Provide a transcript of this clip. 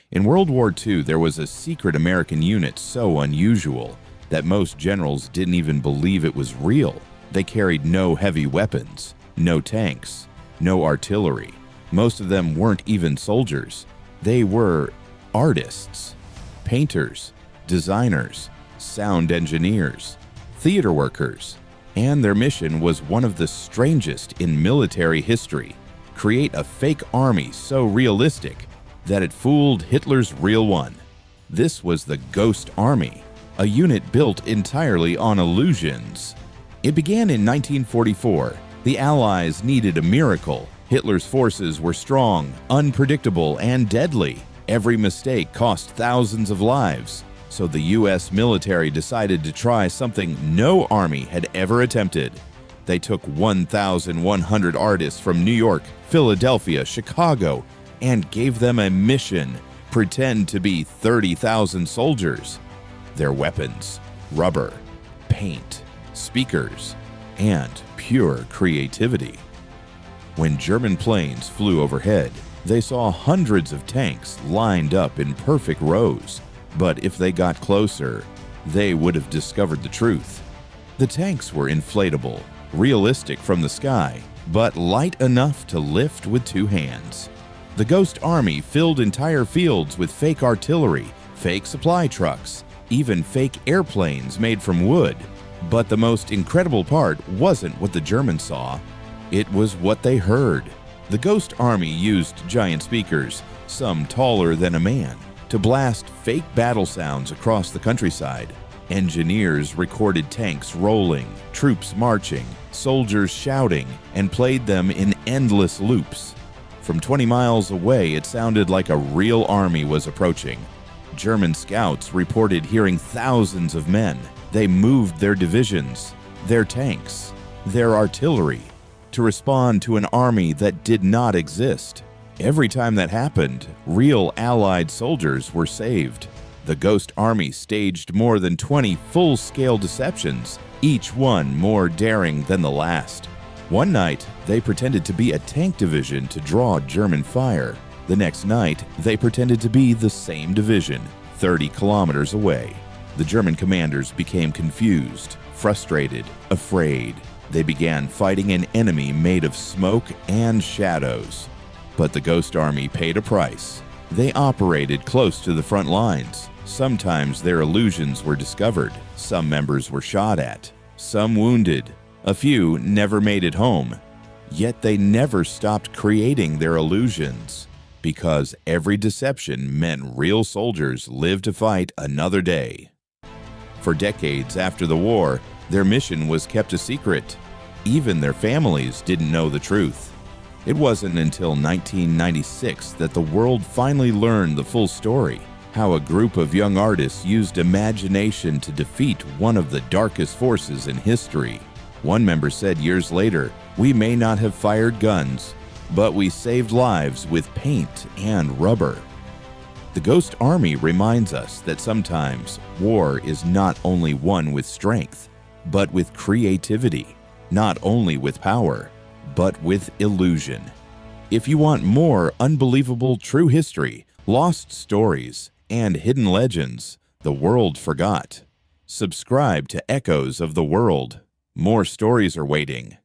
In World War II, there was a secret American unit so unusual that most generals didn't even believe it was real. They carried no heavy weapons, no tanks, no artillery. Most of them weren't even soldiers. They were artists, painters, designers, sound engineers, theater workers, and their mission was one of the strangest in military history: create a fake army so realistic that it fooled Hitler's real one. This was the Ghost Army, a unit built entirely on illusions. It began in 1944. The Allies needed a miracle. Hitler's forces were strong, unpredictable, and deadly. Every mistake cost thousands of lives. So the U.S. military decided to try something no army had ever attempted. They took 1,100 artists from New York, Philadelphia, Chicago, and gave them a mission: pretend to be 30,000 soldiers. Their weapons: rubber, paint, speakers, and pure creativity. When German planes flew overhead, they saw hundreds of tanks lined up in perfect rows. But if they got closer, they would have discovered the truth. The tanks were inflatable, realistic from the sky, but light enough to lift with two hands. The Ghost Army filled entire fields with fake artillery, fake supply trucks, even fake airplanes made from wood. But the most incredible part wasn't what the Germans saw. It was what they heard. The Ghost Army used giant speakers, some taller than a man, to blast fake battle sounds across the countryside. Engineers recorded tanks rolling, troops marching, soldiers shouting, and played them in endless loops. From 20 miles away, it sounded like a real army was approaching. German scouts reported hearing thousands of men. They moved their divisions, their tanks, their artillery to respond to an army that did not exist. Every time that happened, real Allied soldiers were saved. The Ghost Army staged more than 20 full-scale deceptions, each one more daring than the last. One night, they pretended to be a tank division to draw German fire. The next night, they pretended to be the same division, 30 kilometers away. The German commanders became confused, frustrated, afraid. They began fighting an enemy made of smoke and shadows. But the Ghost Army paid a price. They operated close to the front lines. Sometimes their illusions were discovered. Some members were shot at, some wounded. A few never made it home. Yet they never stopped creating their illusions, because every deception meant real soldiers lived to fight another day. For decades after the war, their mission was kept a secret. Even their families didn't know the truth. It wasn't until 1996 that the world finally learned the full story, how a group of young artists used imagination to defeat one of the darkest forces in history. One member said years later, "We may not have fired guns, but we saved lives with paint and rubber." The Ghost Army reminds us that sometimes war is not only won with strength, but with creativity, not only with power, but with illusion. If you want more unbelievable true history, lost stories, and hidden legends the world forgot, subscribe to Echoes of the World. More stories are waiting.